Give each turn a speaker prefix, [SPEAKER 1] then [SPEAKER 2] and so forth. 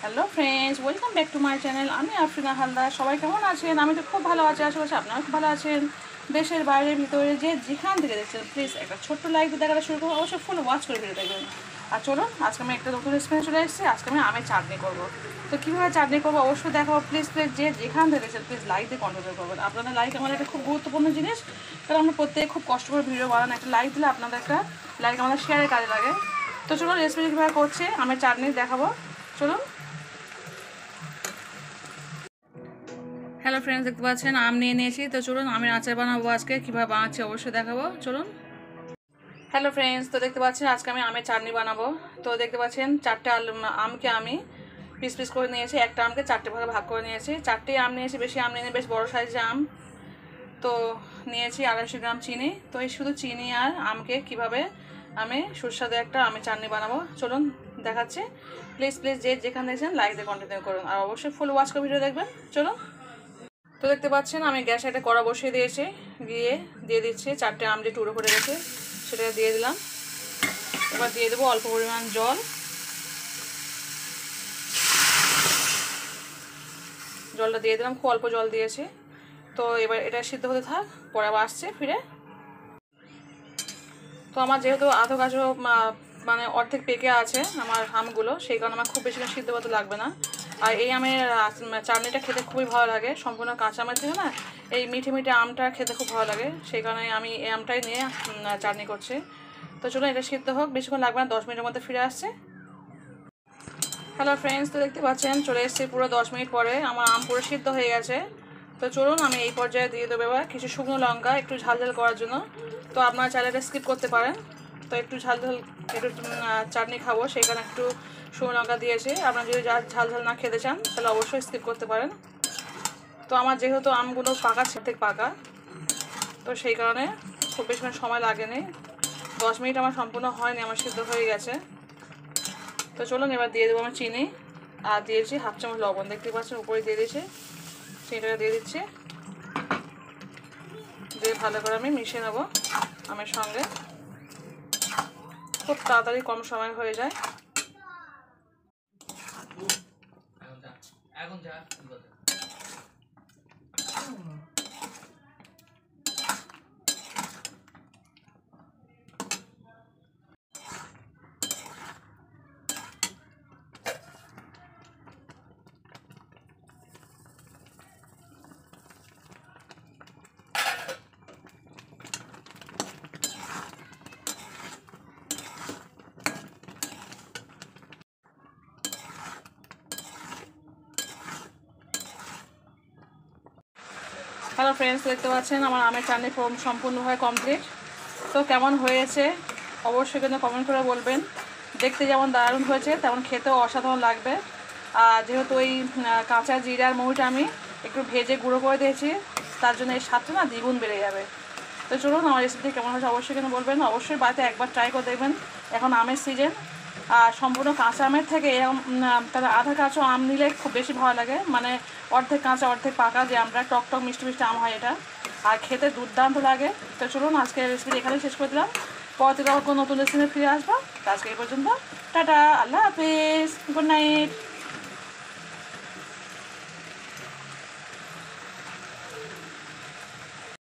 [SPEAKER 1] Hello friends, welcome back to my channel. আমি আফরিনা হালদার। সবাই কেমন আছেন? আমি তো খুব ভালো আছি, আশা করছি আপনারা খুব ভালো আছেন। দেশের বাইরের ভিতরে যে যেখান থেকে দেখছেন প্লিজ একটা ছোট্ট লাইক দিয়ে দেখাটা শুরু করবো, অবশ্যই ফুল ওয়াচ করে ভিডিও দেখবেন। আর চলুন, আজকে আমি একটা নতুন রেসিপি চলে এসেছি। আজকে আমি আমের চাটনি করবো। তো কীভাবে চাটনি করবো অবশ্যই দেখাবো। প্লিজ যে যেখান থেকে দেখছেন প্লিজ লাইক দিয়ে কন্টিনিউ করবেন। আপনাদের লাইক আমাদের একটা খুব গুরুত্বপূর্ণ জিনিস, কারণ আমরা প্রত্যেকে খুব কষ্ট করে ভিডিও বানান। একটা লাইক দিলে আপনাদের একটা লাইক আমাদের শেয়ারের কাজে লাগে। তো চলুন রেসিপি কীভাবে করছে আমের চাটনি দেখাবো, চলুন। হ্যালো ফ্রেন্ডস, দেখতে পাচ্ছেন আম নিয়ে নিয়েছি। তো চলুন আমের আচার বানাবো আজকে। কীভাবে বানাচ্ছি অবশ্যই দেখাবো, চলুন। হ্যালো ফ্রেন্ডস, তো দেখতে পাচ্ছেন আজকে আমি আমের চাটনি বানাবো। তো দেখতে পাচ্ছেন চারটে আমকে আমি পিস পিস করে নিয়েছি। একটা আমকে চারটে ভাগে ভাগ করে নিয়েছি। চারটে আম নিয়েছি, বেশি আম নিয়ে বেশ বড়ো সাইজের আম। তো নিয়েছি 250 গ্রাম চিনি। তো এই শুধু চিনি আর আমকে কিভাবে আমি সুস্বাদু একটা আমের চাটনি বানাবো চলুন দেখাচ্ছি। প্লিজ যে যেখানে দেখছেন লাইক দিয়ে কন্টিনিউ করুন, আর অবশ্যই ফুল ওয়াচ করে ভিডিও দেখবেন, চলুন। তো দেখতে পাচ্ছেন আমি গ্যাসে একটা কড়া বসিয়ে দিয়েছি, দিয়ে দিচ্ছি চারটে আম যে টুকরো করে গেছে সেটা দিয়ে দিলাম। এবার দিয়ে দেবো অল্প পরিমাণ জল। জলটা দিয়ে দিলাম, খুব অল্প জল দিয়েছি। তো এবার এটা সিদ্ধ হতে থাক, পরে আবার আসছে ফিরে। তো আমার যেহেতু আধো কাজো মানে অর্ধেক পেকে আছে আমার আমগুলো, সেই কারণে আমার খুব বেশি সিদ্ধ হতে লাগবে না। আর এই আমের চাটনিটা খেতে খুবই ভালো লাগে, সম্পূর্ণ কাঁচা আমের থেকে না এই মিঠে মিঠে আমটা খেতে খুব ভালো লাগে, সেই কারণে আমি এই আমটাই নিয়ে চাটনি করছি। তো চলুন এটা সিদ্ধ হোক, বেশিক্ষণ লাগবে না, 10 মিনিটের মধ্যে ফিরে আসছে। হ্যালো ফ্রেন্ডস, তো দেখতে পাচ্ছেন চলে এসেছি পুরো 10 মিনিট পরে, আমার আম পুরো সিদ্ধ হয়ে গেছে। তো চলুন আমি এই পর্যায়ে দিয়ে দেবো এবার কিছু শুকনো লঙ্কা, একটু ঝাল ঝাল করার জন্য। তো আপনারা চাইলে এটা স্কিপ করতে পারেন। তো একটু ঝাল একটু চাটনি খাবো, সেই কারণে একটু শুকনো লঙ্কা দিয়েছি। আপনারা যদি ঝাল না খেতে চান তাহলে অবশ্যই স্কিপ করতে পারেন। তো আমার যেহেতু আমগুলো পাকা থেকে পাকা, তো সেই কারণে খুব বেশি সময় লাগেনি। 10 মিনিট আমার সম্পূর্ণ হয়নি, আমার সিদ্ধ হয়ে গেছে। তো চলুন এবার দিয়ে দেবো আমার চিনি, আর দিয়েছি হাফ চামচ লবণ, দেখতে পাচ্ছেন উপরে দিয়ে দিয়েছি। চিনিটা দিয়ে দিচ্ছি, দিয়ে ভালো করে আমি মিশিয়ে নেবো আমের সঙ্গে। খুব তাড়াতাড়ি কম সময় হয়ে যায়। হ্যালো ফ্রেন্ডস, দেখতে পাচ্ছেন আমার আমের চাটনি সম্পূর্ণভাবে কমপ্লিট। তো কেমন হয়েছে অবশ্যই কিন্তু কমেন্ট করে বলবেন। দেখতে যেমন দারুণ হয়েছে তেমন খেতেও অসাধারণ লাগবে। আর যেহেতু ওই কাঁচা জিরার মৌরিটা আমি একটু ভেজে গুঁড়ো করে দিয়েছি, তার জন্য এই স্বাদটা না দ্বিগুণ বেড়ে যাবে। তো চলুন আমার রেসিপি কেমন হয়েছে অবশ্যই কিন্তু বলবেন। অবশ্যই বাড়িতে একবার ট্রাই করে দেখবেন, এখন আমের সিজন। আর সম্পূর্ণ কাঁচা আমের থেকে এরকম তাহলে আধা কাঁচা আম নিলে খুব বেশি ভালো লাগে, মানে অর্ধেক কাঁচা অর্ধেক পাকা যে আমরা টক মিষ্টি মিষ্টি আম হয় এটা, আর খেতে দুর্দান্ত লাগে। তো চলুন আজকে রেসিপি এখানেই শেষ করে দিলাম, পরবর্তীতে আবার কোনো নতুন রেসিপি ফিরে আসবো। তো আজকে এই পর্যন্ত, টাটা, আল্লাহ হাফিজ, গুড নাইট।